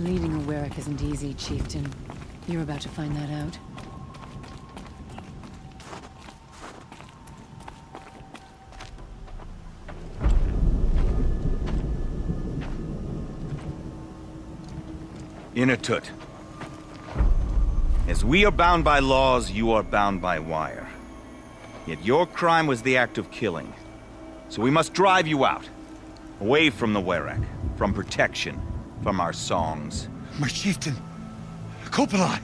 Leading a Werek isn't easy, Chieftain. You're about to find that out. Inatut. As we are bound by laws, you are bound by wire. Yet your crime was the act of killing. So we must drive you out. Away from the Werek, from protection, from our songs. My chieftain, Kopalai,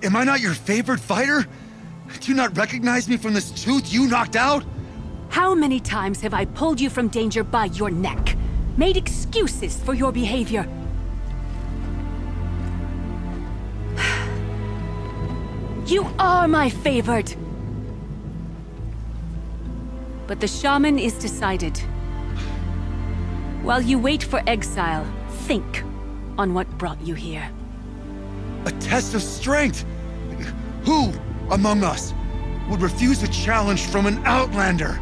am I not your favorite fighter? Do you not recognize me from this tooth you knocked out? How many times have I pulled you from danger by your neck? Made excuses for your behavior? You are my favorite! But the shaman is decided. While you wait for exile, think on what brought you here. A test of strength! Who among us would refuse a challenge from an outlander?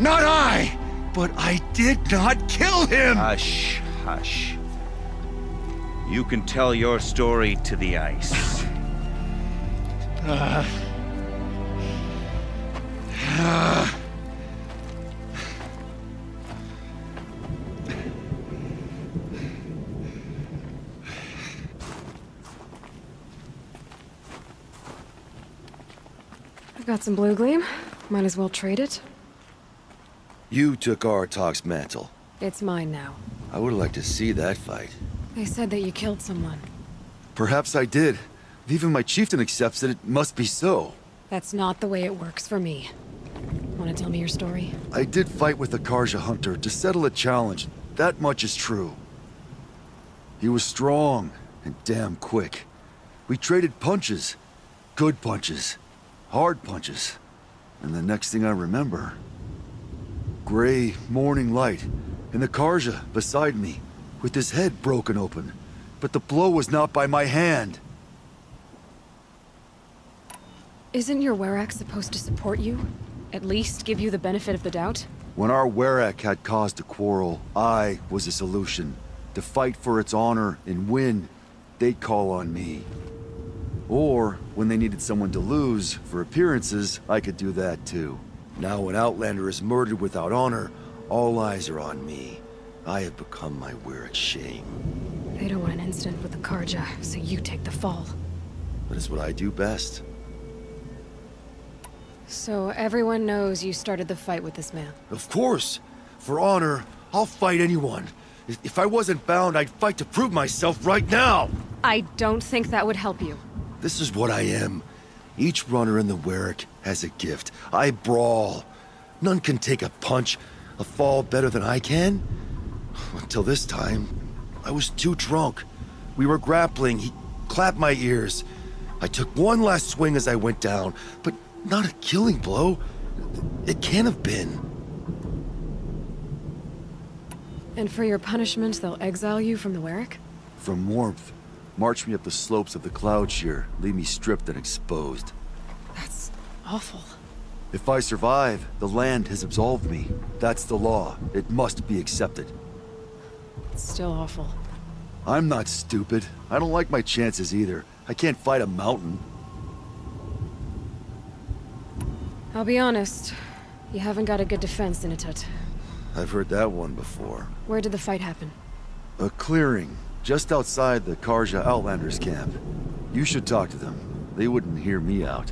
Not I! But I did not kill him! Hush, hush. You can tell your story to the ice. I've got some blue gleam. Might as well trade it. You took Artok's mantle. It's mine now. I would like to see that fight. They said that you killed someone. Perhaps I did. If even my chieftain accepts it, it must be so. That's not the way it works for me. Want to tell me your story? I did fight with the Karja hunter to settle a challenge. That much is true. He was strong and damn quick. We traded punches. Good punches. Hard punches. And the next thing I remember... gray morning light, and the Karja beside me, with his head broken open. But the blow was not by my hand. Isn't your Werek supposed to support you? At least give you the benefit of the doubt? When our Werek had caused a quarrel, I was a solution. To fight for its honor and win, they'd call on me. Or, when they needed someone to lose, for appearances, I could do that too. Now an outlander is murdered without honor, all eyes are on me. I have become my Werek's shame. They don't want an incident with the Karja, so you take the fall. That is what I do best. So everyone knows you started the fight with this man? Of course! For honor, I'll fight anyone. If I wasn't bound, I'd fight to prove myself right now! I don't think that would help you. This is what I am. Each runner in the Werek has a gift. I brawl. None can take a punch, a fall better than I can. Until this time, I was too drunk. We were grappling, he clapped my ears. I took one last swing as I went down, but not a killing blow. It can't have been. And for your punishment, they'll exile you from the Werek? From warmth. March me up the slopes of the cloud shear, leave me stripped and exposed. That's awful. If I survive, the land has absolved me. That's the law. It must be accepted. It's still awful. I'm not stupid. I don't like my chances either. I can't fight a mountain. I'll be honest. You haven't got a good defense, Inatut. I've heard that one before. Where did the fight happen? A clearing, just outside the Karja Outlanders camp. You should talk to them. They wouldn't hear me out.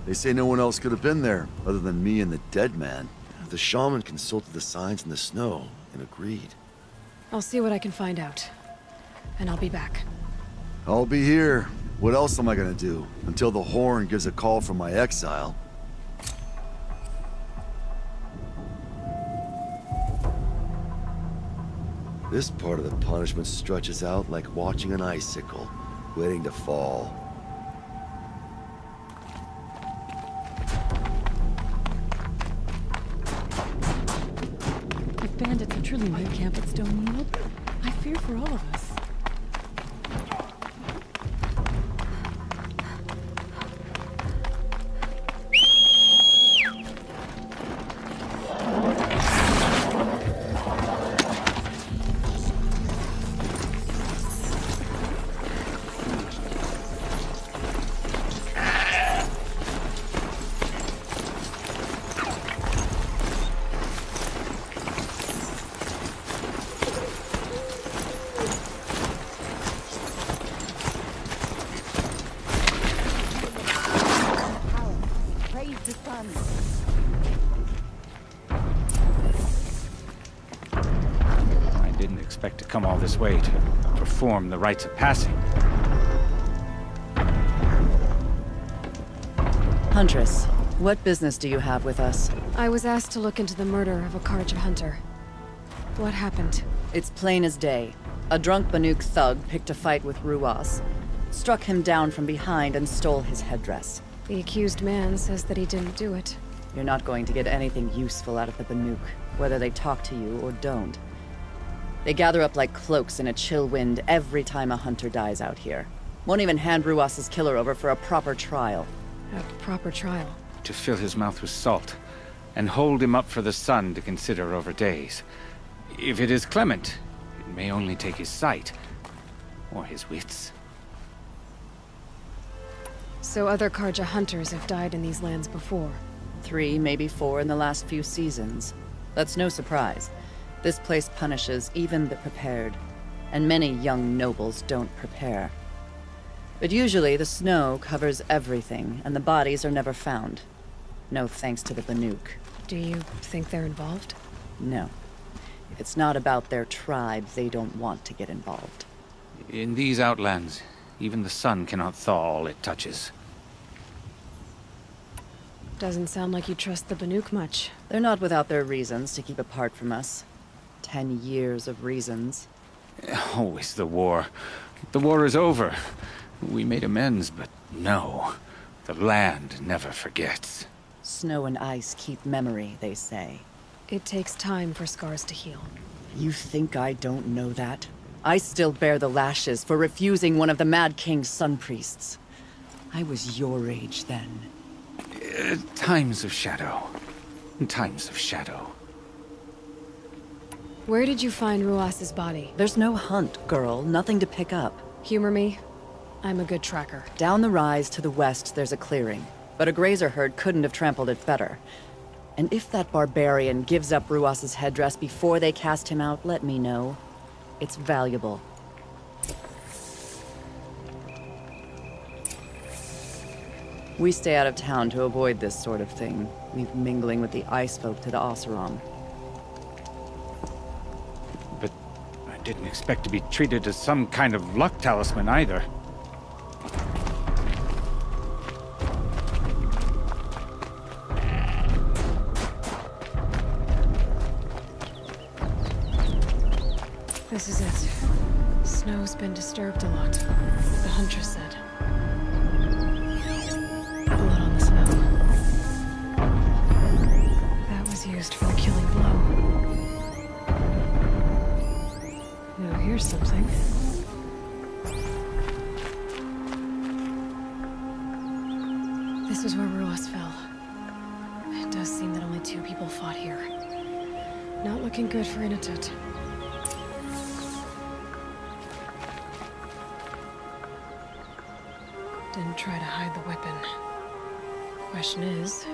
They say no one else could have been there, other than me and the dead man. The shaman consulted the signs in the snow and agreed. I'll see what I can find out. And I'll be back. I'll be here. What else am I gonna do? Until the horn gives a call from my exile. This part of the punishment stretches out like watching an icicle, waiting to fall. If bandits are truly near camp at Stone Yield, I fear for all of us. expect to come all this way to perform the rites of passing. Huntress, what business do you have with us? I was asked to look into the murder of a Karja hunter. What happened? It's plain as day. A drunk Banuk thug picked a fight with Ruas, struck him down from behind and stole his headdress. The accused man says that he didn't do it. You're not going to get anything useful out of the Banuk, whether they talk to you or don't. They gather up like cloaks in a chill wind every time a hunter dies out here. Won't even hand Ruas's killer over for a proper trial. A proper trial? To fill his mouth with salt, and hold him up for the sun to consider over days. If it is clement, it may only take his sight, or his wits. So other Karja hunters have died in these lands before? 3, maybe 4 in the last few seasons. That's no surprise. This place punishes even the prepared, and many young nobles don't prepare. But usually the snow covers everything, and the bodies are never found. No thanks to the Banuk. Do you think they're involved? No. If it's not about their tribe, they don't want to get involved. In these outlands, even the sun cannot thaw all it touches. Doesn't sound like you trust the Banuk much. They're not without their reasons to keep apart from us. 10 years of reasons. Always the war. The war is over. We made amends, but no. The land never forgets. Snow and ice keep memory, they say. It takes time for scars to heal. You think I don't know that? I still bear the lashes for refusing one of the Mad King's sun priests. I was your age then. Times of shadow. Times of shadow. Where did you find Ruas's body? There's no hunt, girl. Nothing to pick up. Humor me. I'm a good tracker. Down the rise to the west, there's a clearing. But a grazer herd couldn't have trampled it better. And if that barbarian gives up Ruas's headdress before they cast him out, let me know. It's valuable. We stay out of town to avoid this sort of thing. Leave mingling with the ice folk to the Oseram. But I didn't expect to be treated as some kind of luck talisman either. This is it. Snow's been disturbed a lot, the Huntress said. Blood on the snow. That was used for the killing blow. Now here's something. This is where Ruas fell. It does seem that only 2 people fought here. Not looking good for Inatut. Didn't try to hide the weapon. Question is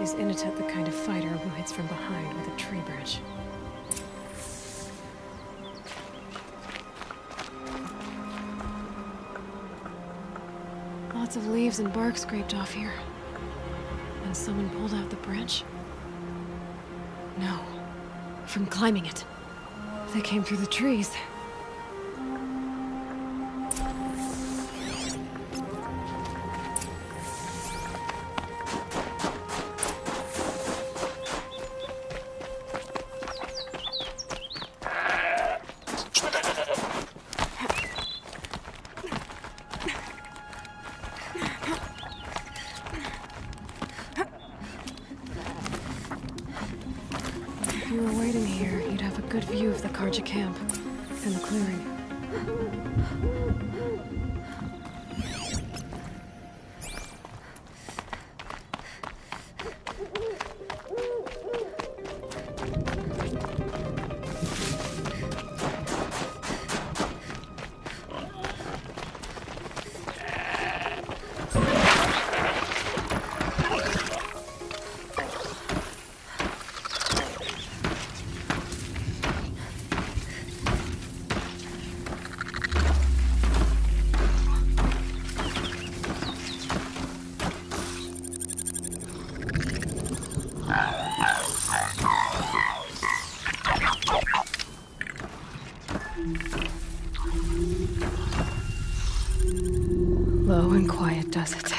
Inatut the kind of fighter who hits from behind with a tree branch? Lots of leaves and bark scraped off here. And someone pulled out the branch? No. From climbing it. They came through the trees. If you were waiting here, you'd have a good view of the Karja camp and the clearing. does it.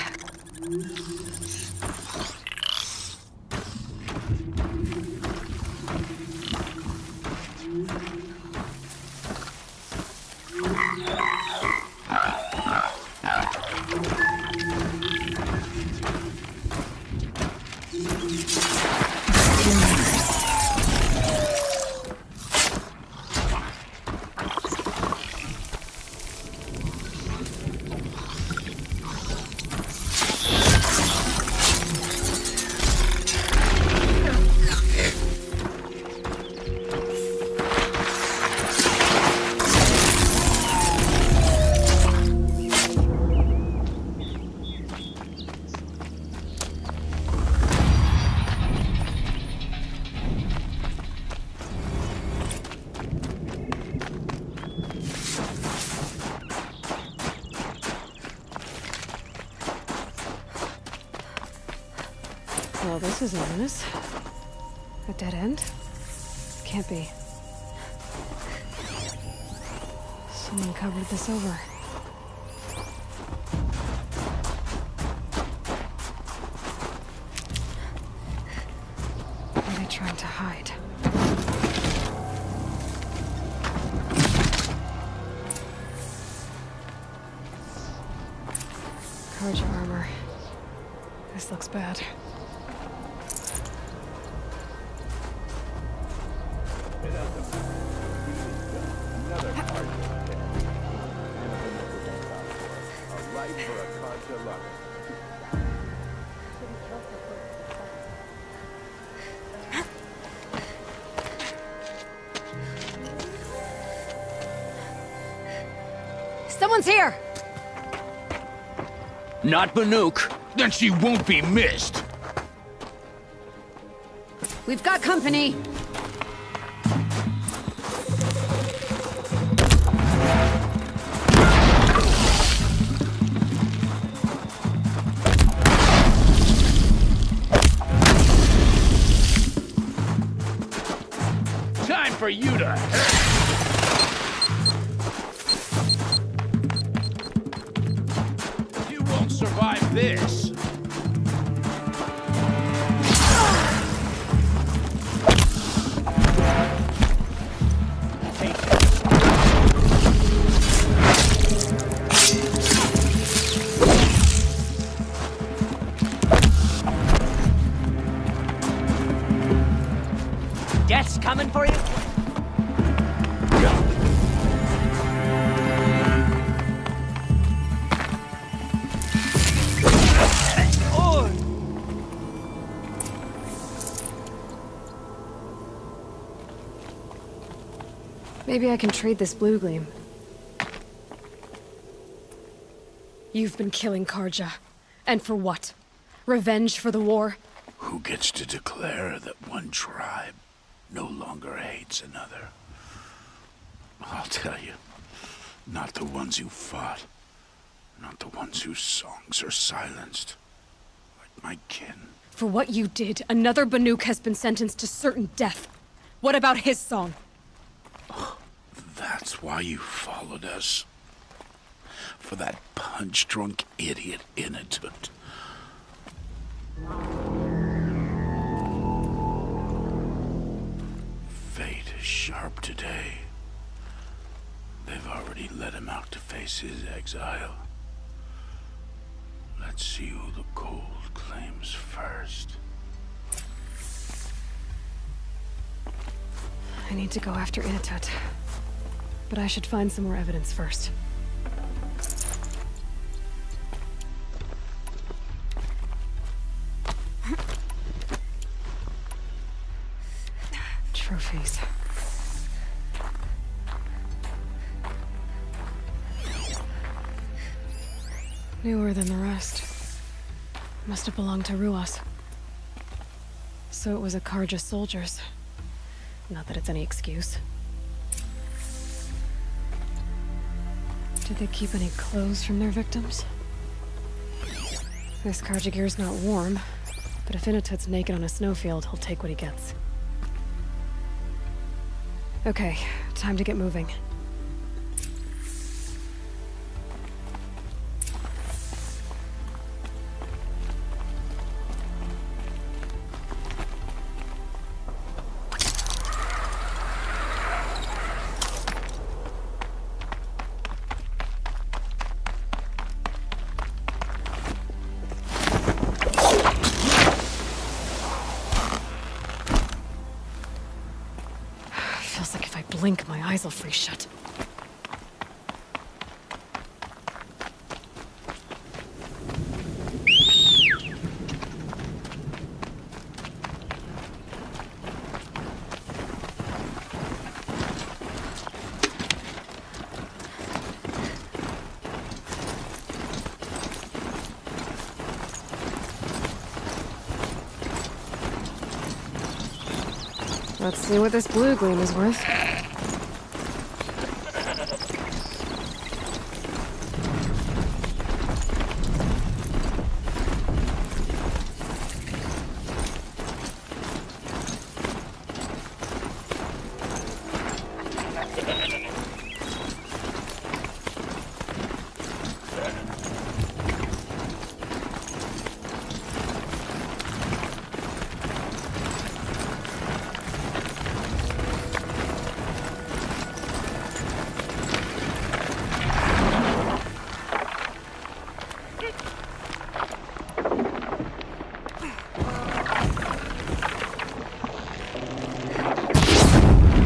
Well, this is ominous. A dead end? Can't be. Someone covered this over. What are they trying to hide? Carja armor. This looks bad. Someone's here! Not Banuk. Then she won't be missed. We've got company! Time for you to hurt. You won't survive this. Death's coming for you? Maybe I can trade this blue gleam. You've been killing Carja. And for what? Revenge for the war? Who gets to declare that one tribe no longer hates another? I'll tell you, not the ones who fought, not the ones whose songs are silenced, like my kin. For what you did, another Banuk has been sentenced to certain death. What about his song? That's why you followed us. For that punch-drunk idiot Inatut. Fate is sharp today. They've already let him out to face his exile. Let's see who the cold claims first. I need to go after Inatut. But I should find some more evidence first. Trophies. Newer than the rest. Must have belonged to Ruas. So it was a Carja soldiers. Not that it's any excuse. Did they keep any clothes from their victims? This Carja gear's not warm, but if Inatut's naked on a snowfield, he'll take what he gets. Okay, time to get moving. Feels like if I blink, my eyes will freeze shut. Let's see what this blue gleam is worth.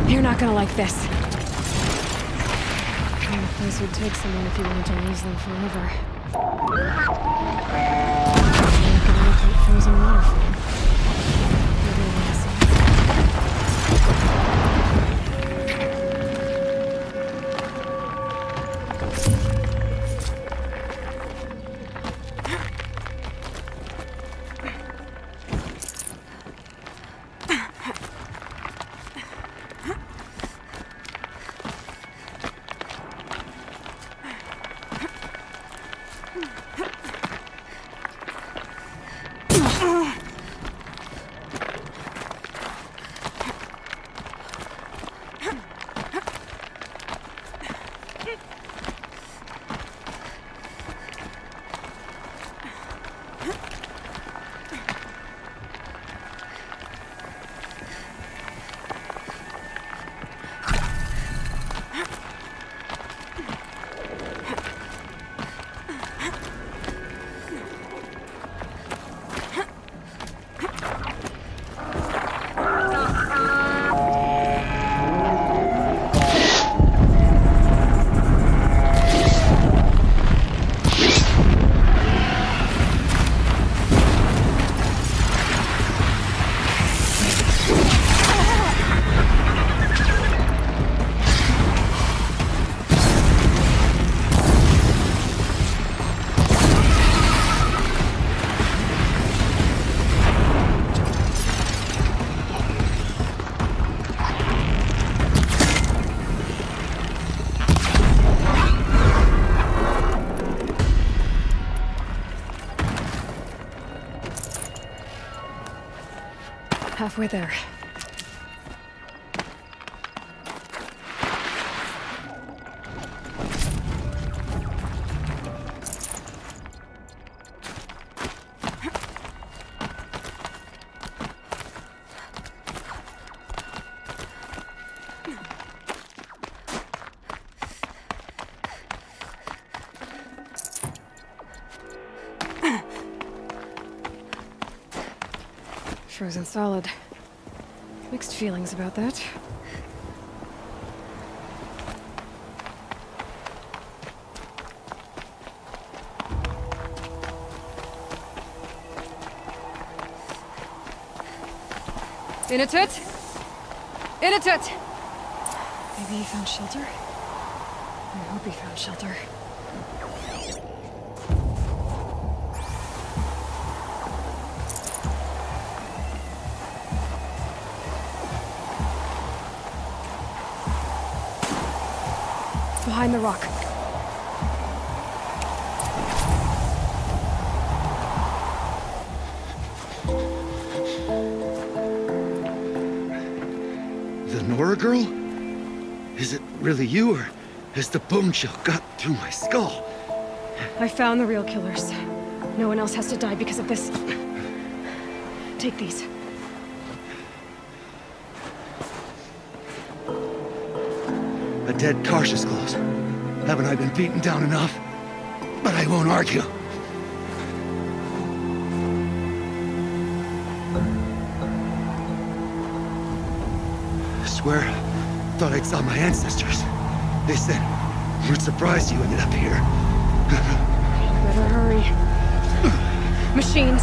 You're not gonna like this. What kind of place would take someone if you wanted to lose them forever? Like an ancient frozen waterfall. Maybe a little sand. Halfway there. Frozen solid. Mixed feelings about that. In a tut! In a tut! Maybe he found shelter? I hope he found shelter. Behind the rock. The Nora girl? Is it really you, or has the bone chill got through my skull? I found the real killers. No one else has to die because of this. Take these. A dead Karsh's close. Haven't I been beaten down enough? But I won't argue. I swear, Thought I'd saw my ancestors. They said, we're surprised you ended up here. Better hurry. Machines.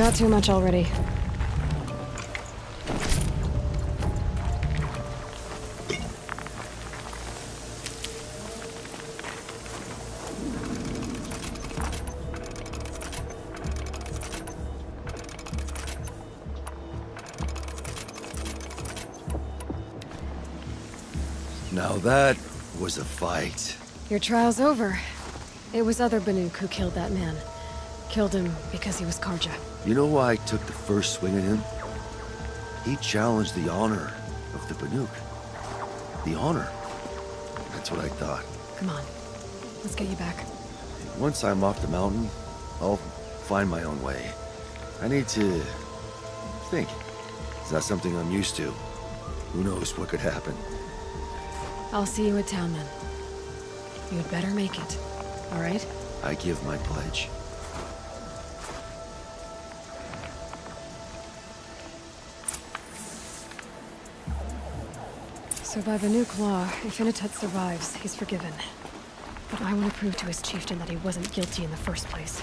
got too much already. Now that was a fight. Your trial's over. It was other Banuk who killed that man. Killed him because he was Karja. You know why I took the first swing at him? He challenged the honor of the Banuk. The honor. That's what I thought. Come on. Let's get you back. Once I'm off the mountain, I'll find my own way. I need to think. It's not something I'm used to. Who knows what could happen? I'll see you at town then. You'd better make it. All right? I give my pledge. So by Banuk law, if Inatut survives, he's forgiven. But I want to prove to his chieftain that he wasn't guilty in the first place.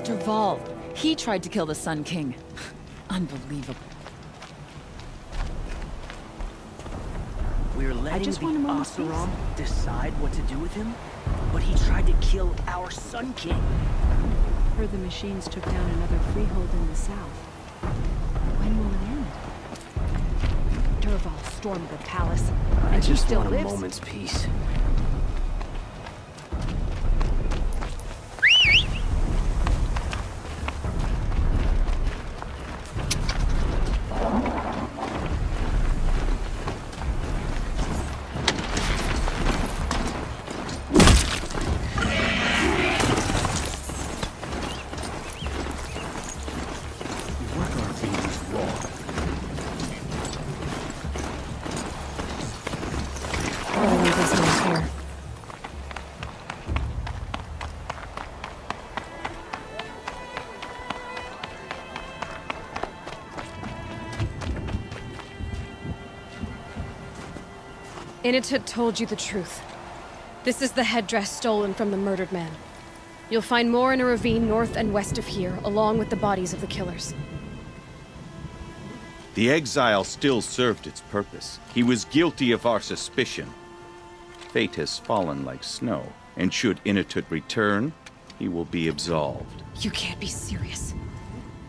Derval. He tried to kill the Sun King. Unbelievable. We're letting the Oseram decide what to do with him? But he tried to kill our Sun King. Heard the machines took down another freehold in the south. When will it end? Derval stormed the palace, and he still lives. I just want a moment's peace. Inatut told you the truth. This is the headdress stolen from the murdered man. You'll find more in a ravine north and west of here, along with the bodies of the killers. The exile still served its purpose. He was guilty of our suspicion. Fate has fallen like snow, and should Inatut return, he will be absolved. You can't be serious.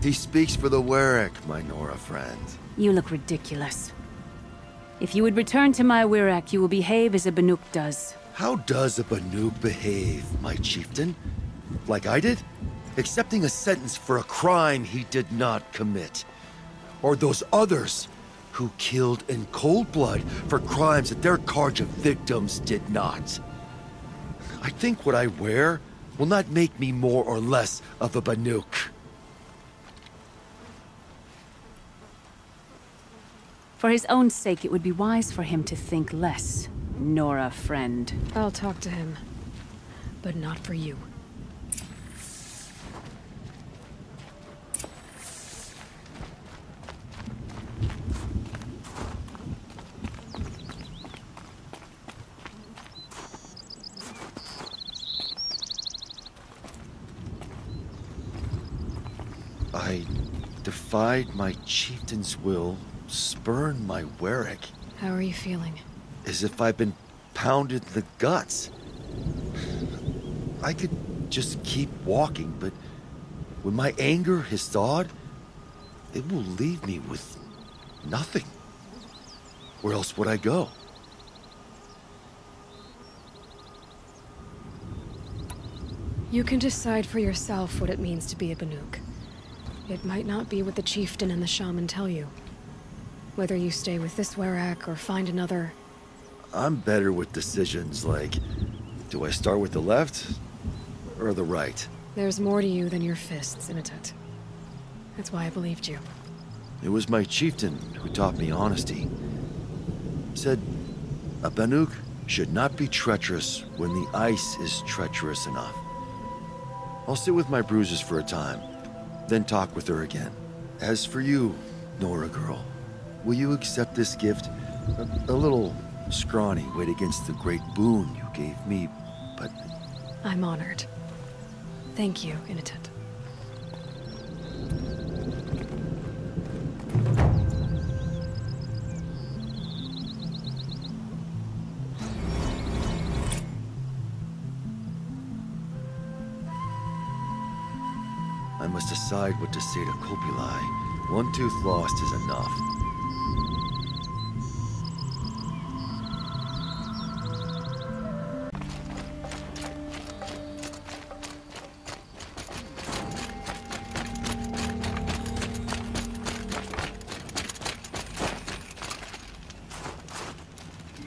He speaks for the Werek, my Nora friend. You look ridiculous. If you would return to my Werek, you will behave as a Banuk does. How does a Banuk behave, my chieftain? Like I did? Accepting a sentence for a crime he did not commit. Or those others who killed in cold blood for crimes that their Karja victims did not. I think what I wear will not make me more or less of a Banuk. For his own sake, it would be wise for him to think less, Nora friend. I'll talk to him, but not for you. I defied my chieftain's will, spurned my Warwick. How are you feeling? As if I've been pounded in the guts. I could just keep walking, but when my anger has thawed, it will leave me with nothing. Where else would I go? You can decide for yourself what it means to be a Banuk. It might not be what the chieftain and the shaman tell you. Whether you stay with this Warwick or find another... I'm better with decisions like, do I start with the left or the right? There's more to you than your fists, Initet. That's why I believed you. It was my chieftain who taught me honesty. Said, a Banuk should not be treacherous when the ice is treacherous enough. I'll sit with my bruises for a time, then talk with her again. As for you, Nora girl, will you accept this gift? A little scrawny weighed against the great boon you gave me, but... I'm honored. Thank you, Initet. I must decide what to say to Kopilai. One tooth lost is enough.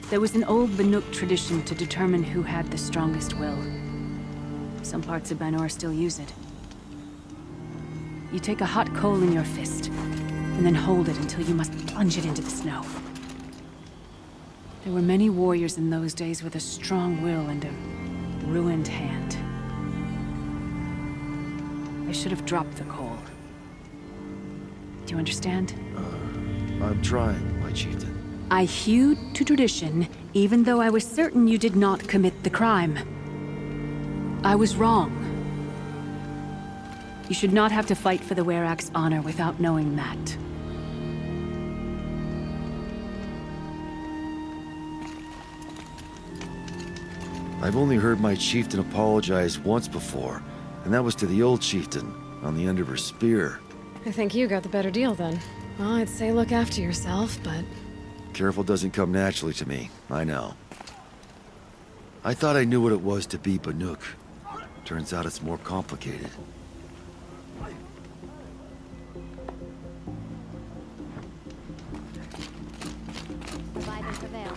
There was an old Banuk tradition to determine who had the strongest will. Some parts of Banor still use it. You take a hot coal in your fist, and then hold it until you must plunge it into the snow. There were many warriors in those days with a strong will and a ruined hand. I should have dropped the coal. Do you understand? I'm trying, my chieftain. I hewed to tradition, even though I was certain you did not commit the crime. I was wrong. You should not have to fight for the Warwick's honor without knowing that. I've only heard my chieftain apologize once before, and that was to the old chieftain, on the end of her spear. I think you got the better deal then. Well, I'd say look after yourself, but... Careful doesn't come naturally to me, I know. I thought I knew what it was to be Banuk. Turns out it's more complicated. Survival prevail.